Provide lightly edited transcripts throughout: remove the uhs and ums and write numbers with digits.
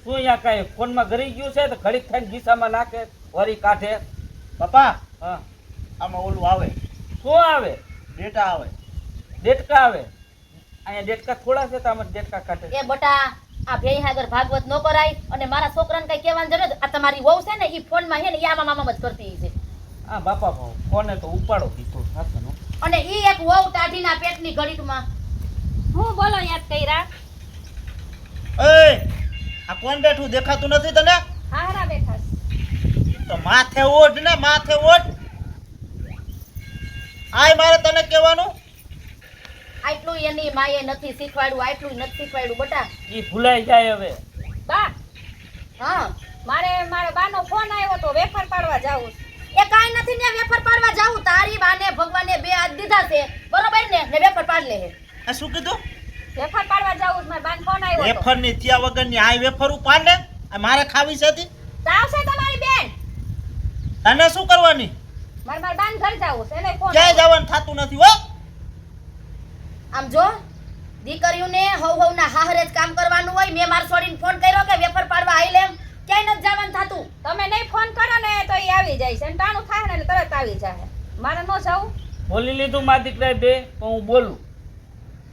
શું અહીંયા કઈ ફોનમાં ગરી ગયું છે તો ઘડીક થઈને ગીસામાં નાખે વરી કાઢે. પપ્પા હા આમાં ઓલું આવે, શું આવે? ડેટા આવે. ડેટકા આવે. અહીંયા ડેટકા થોડા છે તો આમાં ડેટકા કાઢે. એ બટા આ ભેઈ હાગર ભાગવત ન કરાય અને મારા છોકરાને કઈ કહેવાની જરૂર નથી. આ તમારી વહુ છે ને ઈ ફોનમાં છે ને ઈ આમાં મામા જ કરતી છે. હા બાપા ફોને તો ઉપાડો દીધો સાથેનો. અને ઈ એક વહુ ટાઢીના પેટની ઘડીકમાં હું બોલો યાદ કર્યા? એ આ કોણ બેઠું દેખાતું નથી તને? હારા બેઠા છે. તો માથે ઓઢ ને, માથે ઓઢ. આય મારે તને કહેવાનું, આટલું એની માએ નથી શીખવાડ્યું, આટલું નથી શીખવાડ્યું બટા. ઈ ભૂલાઈ જાય હવે. બા હા મારે બાનો ફોન આવ્યો તો વેફર પાડવા જાવું છે. એ કાઈ નથી ને વેફર પાડવા જાવું. તારી બાને ભગવાને બે હાથ દીધા છે બરોબર ને વેફર પાડ લે. આ શું કીધું? વેફર પાડવા જાવું છે. મારા બાનો ફોન આવ્યો તો. વેફર ની થયા વગરની આય વેફર ઉપાડ ને. આ મારે ખાવી છે તી. આવશે તમારી બેન. તને શું કરવાની? મારા બાન ઘર જાવું છે એને ફોન ક્યાંય જવાનું થાતું નથી હો. આમ જો દીકરીઓને હવના હાહરે જ કામ કરવાનું હોય. મેં માર છોડીને ફોન કર્યો કે વેફર પાડવા આઈ લેમ, ક્યાંય નથી જવાનું થાતું. તમે નહીં ફોન કરો ને તો એ આવી જાય છે અને ટાણું થાય ને એટલે તરત આવી જાય. મારે ન જાવું. બોલી લીધું મારા દીકરાએ બે તો હું બોલું.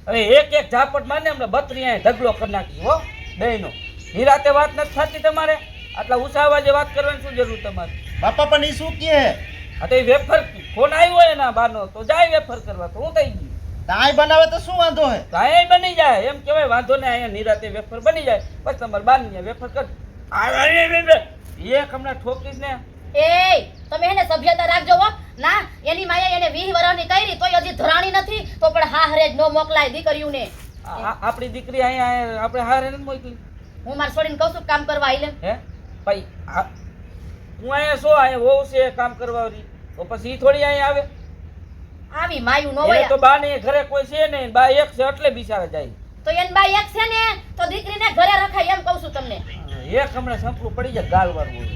હવે એક એક ઝાપટ માને હમણાં બત્રી અહીંયા ઢગલો કરી નાખી હો બેયનો. નિરાતે વાત નથી થતી તમારે? આટલા ઊંચા અવાજે વાત કરવાની શું જરૂર તમારે? બાપા પણ ઈ શું કહે? આ તો એ વેફર ફોન આવ્યો હોય એના બારનો તો જાય વેફર કરવા તો હું થઈ ગયું. આય બનાવે તો શું વાંધો હે? તો અહીંયા બની જાય એમ કહેવાય વાંધો ને અહીંયા નિરાતે વેફર બની જાય પછી તમારે બાર ની વેફર કર. એક હમણાં ઠોકીશ ને. એ તમે એને સભ્યતા રાખજો હો. ના એની માએ એને 20 વર્ષની કરી તોય હજી ધરાણી નથી તો પણ હાહરે જ નો મોકલાય દીકરીઓને. આપણી દીકરી અહીંયા આપણે હારે નથી મોકલી. હું માર છોડીને કહું છું કામ કરવા આઈ લે. હે ભાઈ હું અહીંયા શું અહીંયા વહુ છે કામ કરવા વાળી તો પછી ઈ થોડી અહીંયા આવે? આવી માયું નો એને હોય તો બા ને ઘરે કોઈ છે નહીં, બા એક છે એટલે બિચારા જાય. તો એન બાઈ એક છે ને તો દીકરીને ઘરે રખાય એમ કહું છું તમને. એક હમણાં સંપલું પડી જાય ગાલ વાળું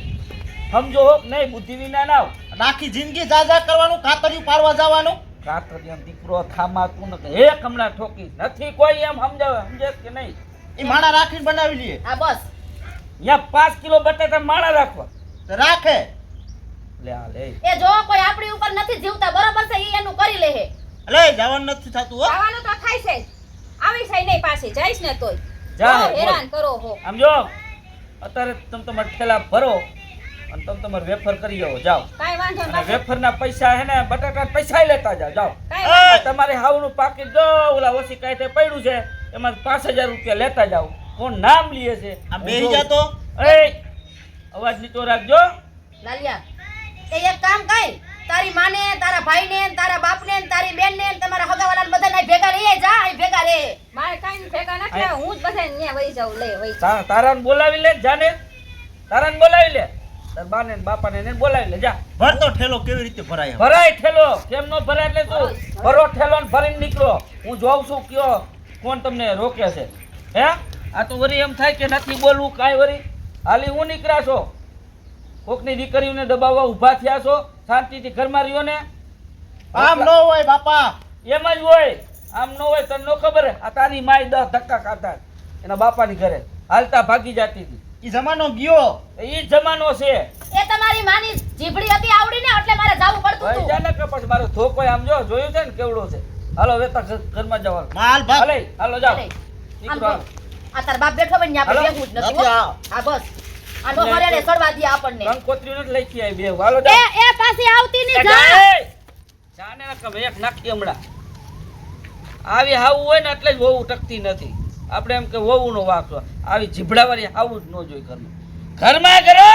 સમજો હો નહીં બુદ્ધિ વિના ના આવ. આખી જિંદગી જાજા કરવાનું, કાતરિયું પાડવા જવાનું. કાતરી એમ દીકરો થામાતું નથી. એક હમણાં ઠોકી નથી કોઈ એમ સમજાવે સમજે કે નહીં? ઈ માણા રાખીને બનાવી લઈએ. આ બસ અહીંયા 5 કિલો બટાટા માણા રાખવા તો રાખે. લે આ લે એ જો કોઈ આપણી ઉપર નથી જીવતા બરોબર છે ઈ એનું કરી લે હે. અલે જવાનું નથી થતું હો. આવવાનું તો થાય છે જ. આવી છે નહીં પાછી જઈશ ને તોય જા બહુ હેરાન કરો હો. આમ જો અત્યારે તમે તમારા ઠેલા ભરો અને તમે તમારે વેફર કરી આવો જાઓ. કાઈ વાંધો અને નહીં. વેફરના પૈસા હે ને બટાટા પૈસા લેતા જાઓ જાઓ. કાઈ આ તમારે હાવનું પાકીટ જો ઓલા ઓછી કાંઈ પડ્યું છે એમાં 5000 રૂપિયા લેતા જાઓ. કોણ નામ લીએ છે? આ બેહી જા તો. એ અવાજ નીચો રાખજો. લાલિયા એ એક કામ કર તારી માને તારા ભાઈને તારા બાપને તારી બેનને તમારા હગાવાલાને બધાને ભેગા લઈ જા. અહીં ભેગા રે. મારે કાઈ ભેગા નથી આવ્યા. હું જ બધાને ન્યા વઈ જાઉં લે વઈ. તારાને બોલાવી લે જાને. તારાને બોલાવી લે. તાર બાને ને બાપાને એને બોલાવી લે જા. ભરતો ઠેલો કેવી રીતે ભરાય? ભરાય ઠેલો કેમ નો ભરાય એટલે શું? ભરો ઠેલો ને ભરીને નીકળો. હું જોઉં છું કયો કોણ તમને રોકે છે. હે આ તો વરી એમ થાય કે નથી બોલવું કાંઈ વરી હાલી હું નીકળ્યા છો. કોકની દીકરીઓને દબાવવા ઊભા થયા છો. શાંતિથી ઘરમાં રહ્યો ને. આમ ન હોય બાપા. એમ જ હોય. આમ ન હોય તને નો ખબર હે? આ તારી માય 10 ધક્કા ખાતા એના બાપાની ઘરે હાલતા ભાગી જતી હતી. ઈ જમાનો ગયો. ઈ જમાનો છે. એ તમારી માની જીભડી હતી આવડી ને એટલે મારે જાવું પડતું ભાઈ હતું. જાને કે પછી મારો ધોકો આમ જો જોયું છે ને કેવડો છે. હાલો વેતા ઘરમાં જવાનું. માલ ભાગ. હાલે હાલો જાઓ. હાલે. નીકળો હાલો. આ તાર બાપ બેઠો બન ન્યા હાલો. આપણે બેહવું જ નથી નથી હો. આ. હા બસ આનો હરેડે સડવા દે આપણને. કંકોત્રીઓ નથી લખી આવી બે હાલો એ જાઓ. એ પાછી આવતી ની જા જા. એ. જાને ને કમ એક નાખી હમણાં આવી હાવું હોય ને એટલે જ વહુ ટકતી નથી. આપણે એમ કે વહુનો વાંક છે. આવી જીભડાવાળી હાવું જ ન જોઈ ઘરમાં. ઘરમાં કરો